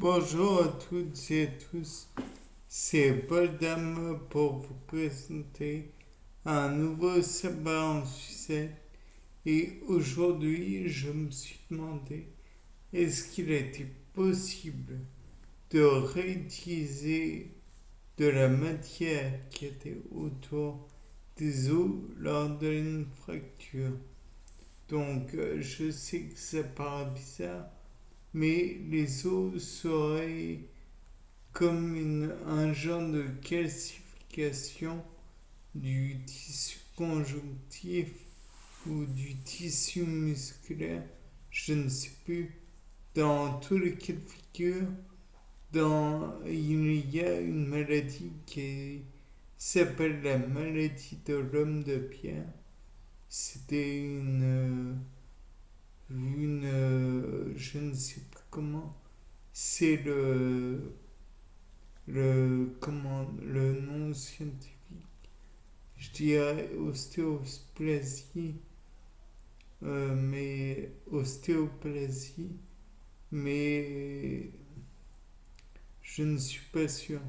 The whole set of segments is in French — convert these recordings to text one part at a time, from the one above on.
Bonjour à toutes et à tous, c'est Paul Dame pour vous présenter un nouveau sabbat en sucette. Et aujourd'hui, je me suis demandé, est-ce qu'il était possible de réutiliser de la matière qui était autour des os lors d'une fracture? Donc, je sais que ça paraît bizarre, mais les os seraient comme un genre de calcification du tissu conjonctif ou du tissu musculaire, je ne sais plus. Dans tous les cas de figure, il y a une maladie qui s'appelle la maladie de l'homme de pierre. C'était je ne sais plus comment, c'est le nom scientifique, je dirais ostéoplasie, mais ostéoplasie, mais je ne suis pas sûr.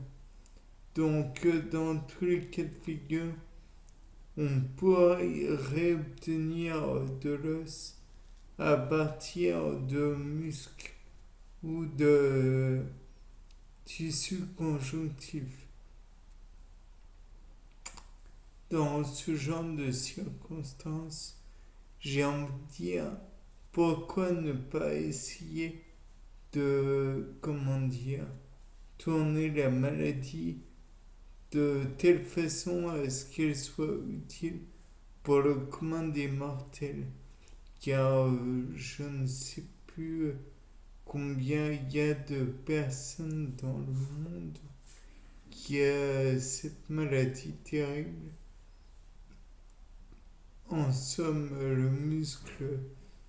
Donc, dans tous les cas de figure, on pourrait réobtenir de l'os à partir de muscles ou de tissu conjonctif. Dans ce genre de circonstances, j'ai envie de dire, pourquoi ne pas essayer de, tourner la maladie de telle façon à ce qu'elle soit utile pour le commun des mortels. Car je ne sais plus combien il y a de personnes dans le monde qui a cette maladie terrible. En somme, le muscle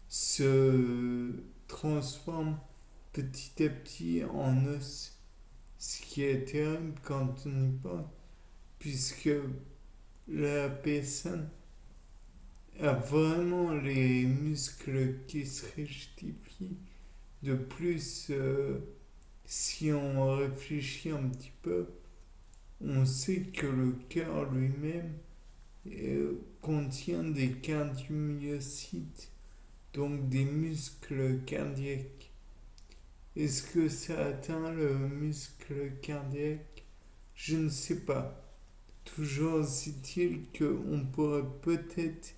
se transforme petit à petit en os, ce qui est terrible quand on y pense, puisque la personne a vraiment les muscles qui se rigidifient. De plus, si on réfléchit un petit peu, on sait que le cœur lui-même contient des cardiomyocytes, donc des muscles cardiaques. Est-ce que ça atteint le muscle cardiaque? Je ne sais pas. Toujours est-il qu'on pourrait peut-être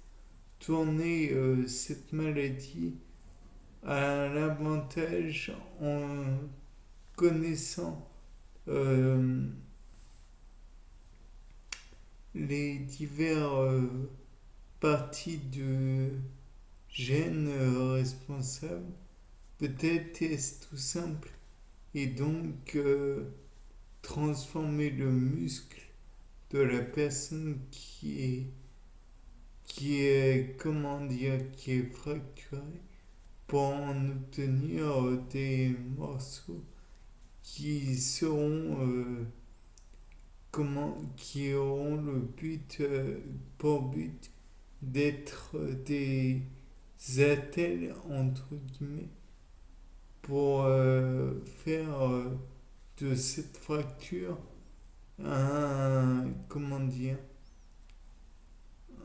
tourner cette maladie à l'avantage en connaissant les divers parties de gènes responsables. Peut-être est-ce tout simple et donc transformer le muscle de la personne qui est fracturée pour en obtenir des morceaux qui seront qui auront le but pour but d'être des attelles entre guillemets pour faire de cette fracture un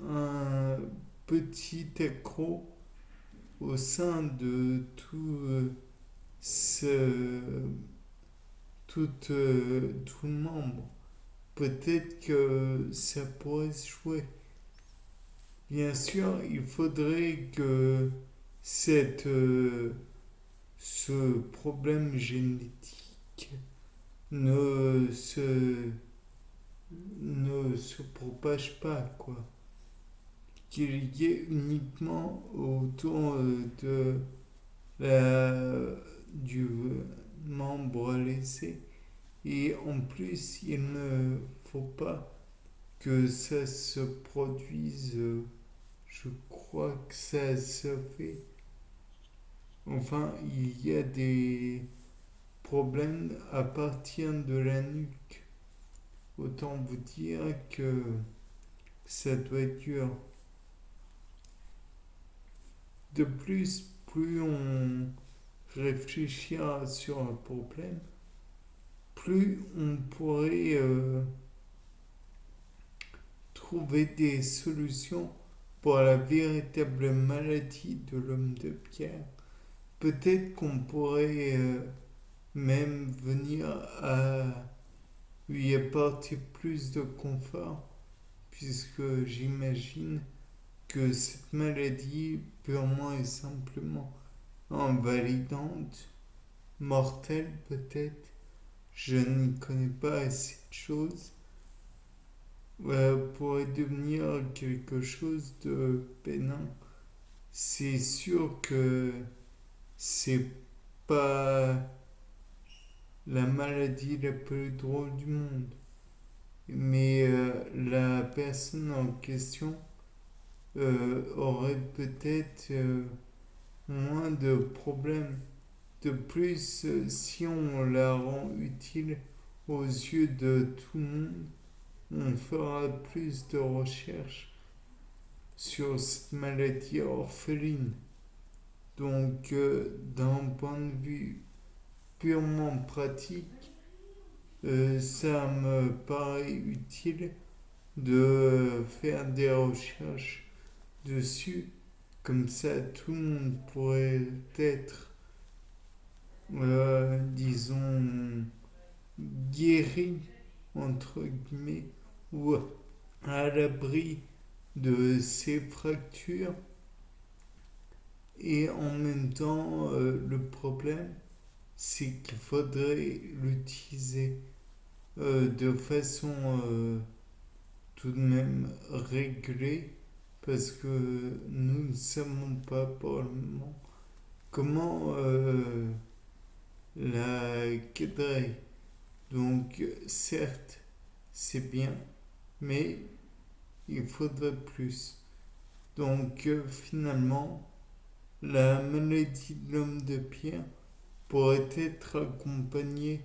un petit accroc au sein de ce tout le membre. Peut-être que ça pourrait se jouer. Bien sûr, il faudrait que cette, ce problème génétique ne se, ne se propage pas, quoi. Qu'il y ait uniquement autour de du membre laissé. Et en plus, il ne faut pas que ça se produise. Je crois que ça se fait. Enfin, il y a des problèmes à partir de la nuque. Autant vous dire que ça doit être dur. De plus, plus on réfléchir sur un problème, plus on pourrait trouver des solutions pour la véritable maladie de l'homme de pierre. Peut-être qu'on pourrait même venir à lui apporter plus de confort, puisque j'imagine que cette maladie purement et simplement invalidante, mortelle peut-être, je n'y connais pas assez de choses, pourrait devenir quelque chose de bénin. C'est sûr que c'est pas la maladie la plus drôle du monde, mais la personne en question aurait peut-être moins de problèmes. De plus, si on la rend utile aux yeux de tout le monde, on fera plus de recherches sur cette maladie orpheline. Donc, d'un point de vue purement pratique, ça me paraît utile de faire des recherches dessus. Comme ça, tout le monde pourrait être, disons, guéri, entre guillemets, ou à l'abri de ces fractures. Et en même temps, le problème, c'est qu'il faudrait l'utiliser de façon tout de même régulée, parce que nous ne savons pas pour le moment comment la cadrer. Donc, certes, c'est bien, mais il faudrait plus. Donc, finalement, la maladie de l'homme de pierre pourrait être accompagnée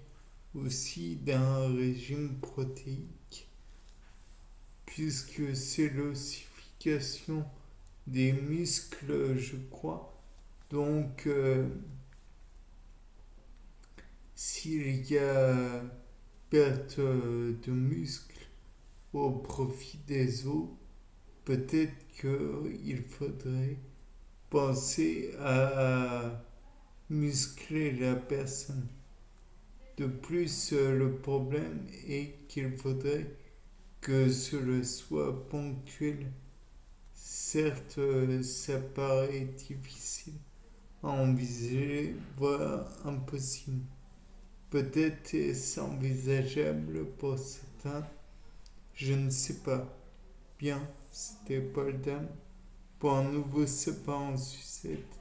aussi d'un régime protéique, puisque c'est l'ossification des muscles, je crois. Donc, s'il y a perte de muscles au profit des os, peut-être qu'il faudrait penser à muscler la personne. De plus, le problème est qu'il faudrait que cela soit ponctuel. Certes, ça paraît difficile à envisager, voire impossible. Peut-être est-ce envisageable pour certains, je ne sais pas. Bien, c'était Paul Dam pour un nouveau sapin en sucette.